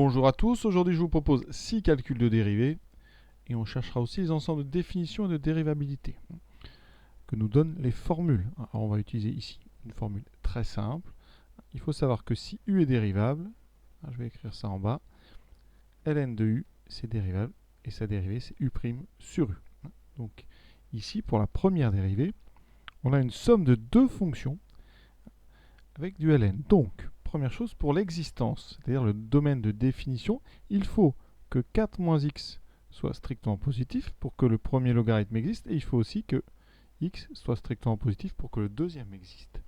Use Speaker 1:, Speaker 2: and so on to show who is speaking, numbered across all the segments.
Speaker 1: Bonjour à tous, aujourd'hui je vous propose 6 calculs de dérivées et on cherchera aussi les ensembles de définition et de dérivabilité que nous donnent les formules. Alors on va utiliser ici une formule très simple. Il faut savoir que si u est dérivable, je vais écrire ça en bas, ln de u c'est dérivable et sa dérivée c'est u' sur u. Donc ici pour la première dérivée, on a une somme de deux fonctions avec du ln. Donc première chose, pour l'existence, c'est-à-dire le domaine de définition, il faut que 4 moins x soit strictement positif pour que le premier logarithme existe, et il faut aussi que x soit strictement positif pour que le deuxième existe.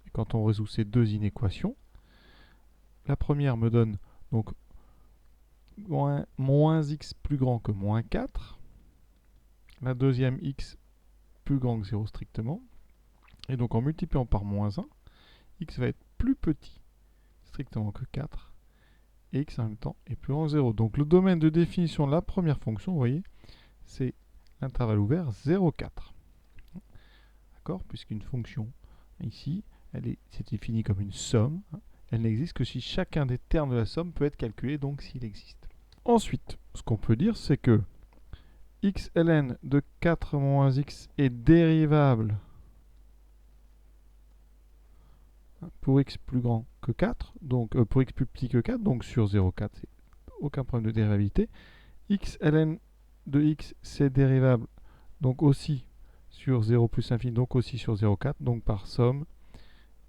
Speaker 1: Et quand on résout ces deux inéquations, la première me donne donc moins x plus grand que moins 4, la deuxième x plus grand que 0 strictement, et donc en multipliant par moins 1, x va être plus petit strictement que 4, et x en même temps est plus grand que 0. Donc le domaine de définition de la première fonction, vous voyez, c'est l'intervalle ouvert 0, 4. D'accord? Puisqu'une fonction, ici, c'est défini comme une somme. Elle n'existe que si chacun des termes de la somme peut être calculé, donc s'il existe. Ensuite, ce qu'on peut dire, c'est que x ln de 4 moins x est dérivable pour x plus grand que 4, donc pour x plus petit que 4, donc sur 0,4, c'est aucun problème de dérivabilité. X ln de x, c'est dérivable donc aussi sur 0 plus infini, donc aussi sur 0,4, donc par somme,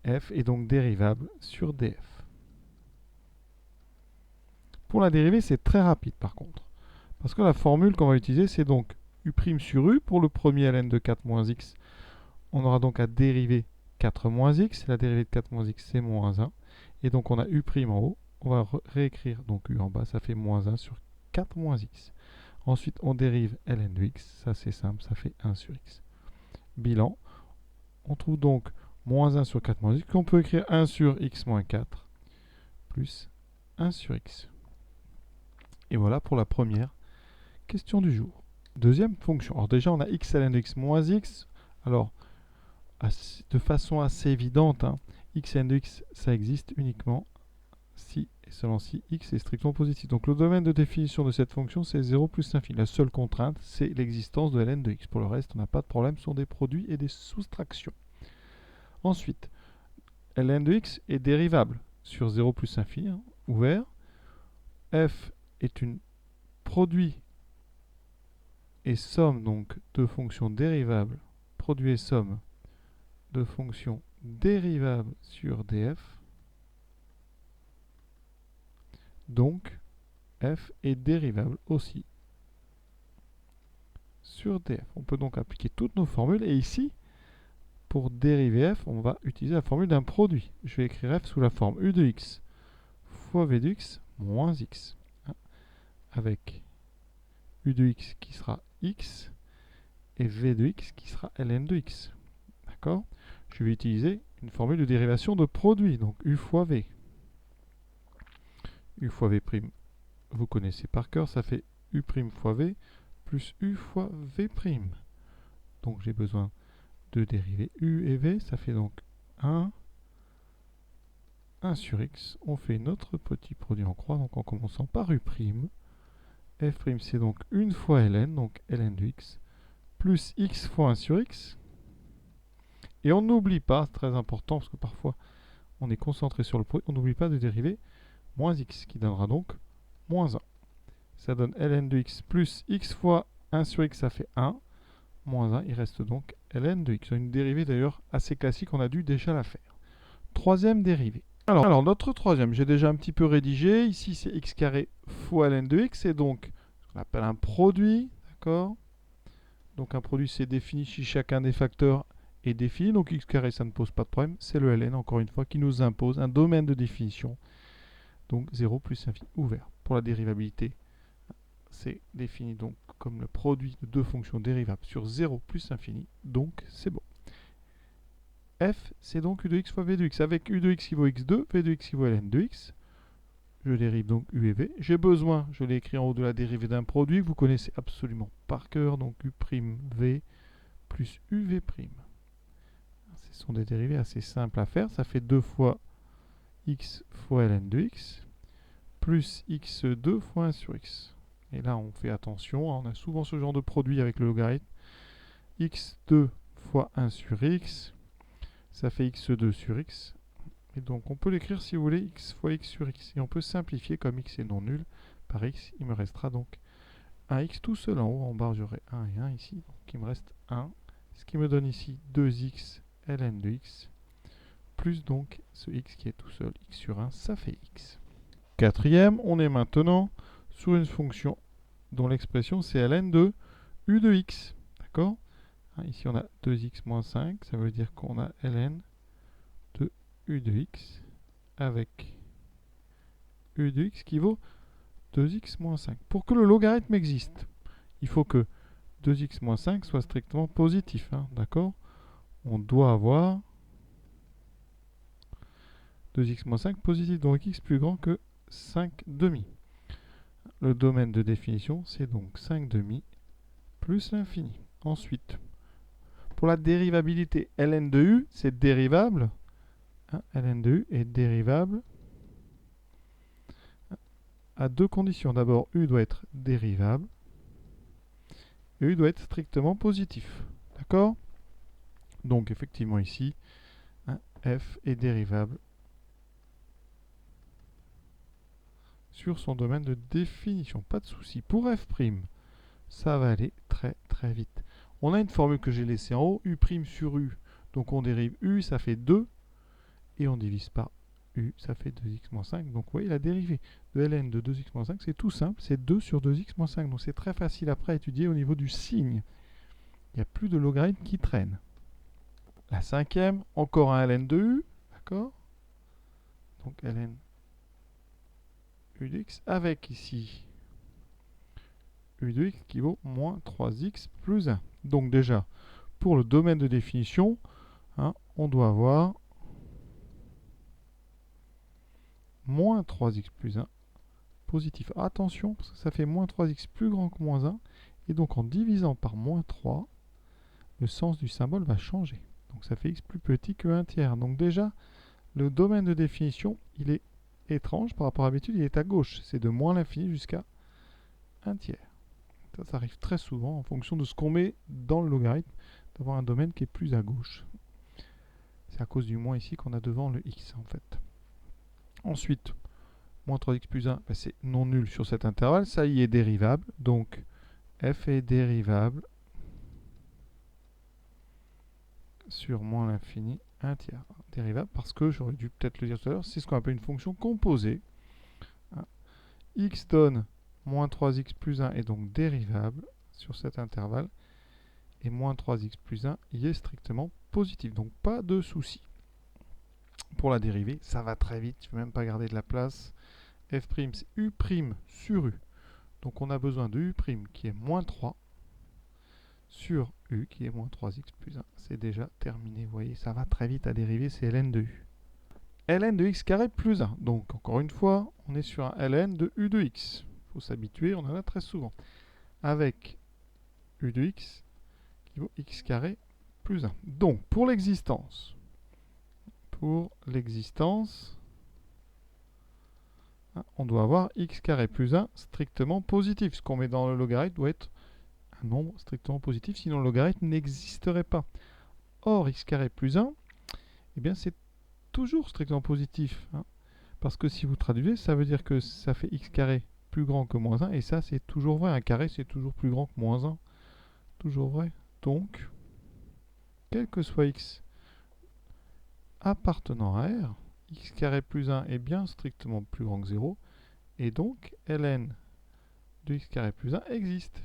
Speaker 1: f est donc dérivable sur df. Pour la dérivée, c'est très rapide par contre, parce que la formule qu'on va utiliser, c'est donc u' sur u. Pour le premier ln de 4 moins x, on aura donc à dériver 4 moins x. La dérivée de 4 moins x, c'est moins 1. Et donc on a u' en haut. On va réécrire donc u en bas. Ça fait moins 1 sur 4 moins x. Ensuite, on dérive ln de x. Ça, c'est simple. Ça fait 1 sur x. Bilan. On trouve donc moins 1 sur 4 moins x. On peut écrire 1 sur x moins 4 plus 1 sur x. Et voilà pour la première question du jour. Deuxième fonction. Alors déjà, on a x ln de x moins x. Alors, de façon assez évidente, x ln de x, ça existe uniquement si et seulement si x est strictement positif. Donc le domaine de définition de cette fonction, c'est 0 plus l'infini. La seule contrainte, c'est l'existence de ln de x. Pour le reste, on n'a pas de problème, ce sont des produits et des soustractions. Ensuite, ln de x est dérivable sur 0 plus infini, ouvert. F est une produit et somme donc de fonctions dérivables, produit et somme de fonctions dérivables sur df. Donc, f est dérivable aussi sur df. On peut donc appliquer toutes nos formules. Et ici, pour dériver f, on va utiliser la formule d'un produit. Je vais écrire f sous la forme u de x fois v de x moins x. Avec u de x qui sera x et v de x qui sera ln de x. D'accord? Je vais utiliser une formule de dérivation de produit, donc u fois v. U fois v', vous connaissez par cœur, ça fait u' fois v plus u fois v'. Donc j'ai besoin de dériver u et v, ça fait donc 1 sur x. On fait notre petit produit en croix, donc en commençant par u'. F' c'est donc une fois ln, donc ln de x, plus x fois 1 sur x. Et on n'oublie pas, c'est très important, parce que parfois on est concentré sur le produit, on n'oublie pas de dériver moins x, qui donnera donc moins 1. Ça donne ln de x plus x fois 1 sur x, ça fait 1. Moins 1, il reste donc ln de x. Une dérivée d'ailleurs assez classique, on a dû déjà la faire. Troisième dérivée. Alors notre troisième, j'ai déjà un petit peu rédigé. Ici, c'est x carré fois ln de x, et donc ce qu'on appelle un produit. D'accord? Donc un produit, c'est défini si chacun des facteurs est défini. Donc x carré, ça ne pose pas de problème. C'est le ln, encore une fois, qui nous impose un domaine de définition. Donc 0 plus infini ouvert. Pour la dérivabilité, c'est défini donc comme le produit de deux fonctions dérivables sur 0 plus infini, donc c'est bon. F, c'est donc u de x fois v de x, avec u de x qui vaut x2, v de x qui vaut ln de x. Je dérive donc u et v. J'ai besoin, je l'ai écrit en haut, de la dérivée d'un produit que vous connaissez absolument par cœur, donc u' v plus uv'. Ce sont des dérivées assez simples à faire, ça fait 2 fois x fois ln de x, plus x2 fois 1 sur x. Et là, on fait attention, hein, on a souvent ce genre de produit avec le logarithme. x2 fois 1 sur x, ça fait x2 sur x. Et donc, on peut l'écrire, si vous voulez, x fois x sur x. Et on peut simplifier, comme x est non nul, par x. Il me restera donc 1x tout seul en haut. En bas, j'aurai 1 et 1 ici. Donc, il me reste 1. Ce qui me donne ici 2x ln de x, plus donc ce x qui est tout seul, x sur 1, ça fait x. Quatrième, on est maintenant sur une fonction dont l'expression c'est ln de u de x. D'accord? Ici on a 2x moins 5, ça veut dire qu'on a ln de u de x avec u de x qui vaut 2x moins 5. Pour que le logarithme existe, il faut que 2x moins 5 soit strictement positif. Hein, d'accord? On doit avoir 2x moins 5 positif, donc x plus grand que 5 demi. Le domaine de définition, c'est donc 5 demi plus l'infini. Ensuite, pour la dérivabilité, ln de u, c'est dérivable. Hein, ln de u est dérivable à deux conditions. D'abord, u doit être dérivable et u doit être strictement positif. D'accord? Donc, effectivement, ici, hein, f est dérivable sur son domaine de définition. Pas de souci. Pour f', ça va aller très très vite. On a une formule que j'ai laissée en haut, u' sur u. Donc on dérive u, ça fait 2. Et on divise par u, ça fait 2x moins 5. Donc vous voyez la dérivée de ln de 2x moins 5, c'est tout simple, c'est 2 sur 2x moins 5. Donc c'est très facile après à étudier au niveau du signe. Il n'y a plus de logarithme qui traîne. La cinquième, encore un ln de u, d'accord? Donc ln u de x avec ici u de x qui vaut moins 3x plus 1. Donc déjà, pour le domaine de définition, hein, on doit avoir moins 3x plus 1 positif. Attention, parce que ça fait moins 3x plus grand que moins 1. Et donc en divisant par moins 3, le sens du symbole va changer. Donc ça fait x plus petit que 1 tiers. Donc déjà, le domaine de définition, il est étrange par rapport à l'habitude, il est à gauche. C'est de moins l'infini jusqu'à 1 tiers. Ça arrive très souvent en fonction de ce qu'on met dans le logarithme, d'avoir un domaine qui est plus à gauche. C'est à cause du moins ici qu'on a devant le x en fait. Ensuite, moins 3x plus 1, ben c'est non nul sur cet intervalle. Ça y est dérivable. Donc, f est dérivable sur moins l'infini 1 tiers. Dérivable parce que, j'aurais dû peut-être le dire tout à l'heure, c'est ce qu'on appelle une fonction composée. X donne moins 3x plus 1 est donc dérivable sur cet intervalle. Et moins 3x plus 1 y est strictement positif. Donc, pas de souci. Pour la dérivée, ça va très vite. Je ne vais même pas garder de la place. F' c'est u' sur u. Donc on a besoin de u' qui est moins 3 sur u qui est moins 3x plus 1. C'est déjà terminé. Vous voyez, ça va très vite à dériver, c'est ln de u. Ln de x carré plus 1. Donc encore une fois, on est sur un ln de u de x. Il faut s'habituer, on en a très souvent. Avec u de x qui vaut x carré plus 1. Donc pour l'existence, on doit avoir x carré plus 1 strictement positif. Ce qu'on met dans le logarithme doit être un nombre strictement positif, sinon le logarithme n'existerait pas. Or, x carré plus 1, eh bien c'est toujours strictement positif. Hein, parce que si vous traduisez, ça veut dire que ça fait x carré plus grand que moins 1, et ça c'est toujours vrai. Un carré c'est toujours plus grand que moins 1. Toujours vrai. Donc, quel que soit x appartenant à R, x carré plus 1 est bien strictement plus grand que 0, et donc ln de x carré plus 1 existe.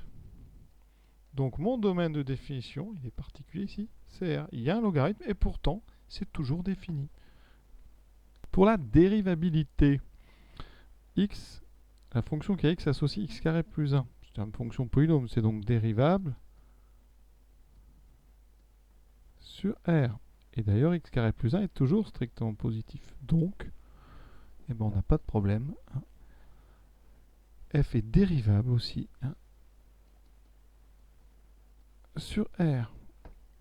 Speaker 1: Donc mon domaine de définition, il est particulier ici, c'est R. Il y a un logarithme et pourtant, c'est toujours défini. Pour la dérivabilité, x, la fonction qui a x associe x carré plus 1. C'est une fonction polynôme, c'est donc dérivable sur R. Et d'ailleurs, x carré plus 1 est toujours strictement positif. Donc, eh ben, on n'a pas de problème. Hein. F est dérivable aussi. Hein, sur R.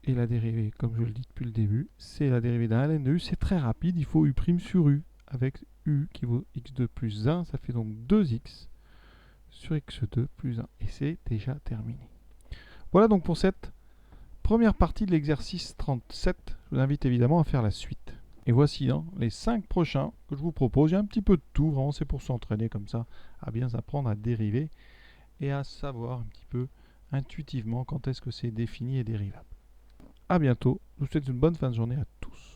Speaker 1: Et la dérivée, comme je le dis depuis le début, c'est la dérivée d'un ln de u. C'est très rapide, il faut u' sur u avec u qui vaut x2 plus 1, ça fait donc 2x sur x2 plus 1. Et c'est déjà terminé. Voilà donc pour cette première partie de l'exercice 37. Je vous invite évidemment à faire la suite. Et voici les 5 prochains que je vous propose. Il y a un petit peu de tout, vraiment c'est pour s'entraîner comme ça, à bien apprendre à dériver et à savoir un petit peu intuitivement quand est-ce que c'est défini et dérivable. A bientôt, je vous souhaite une bonne fin de journée à tous.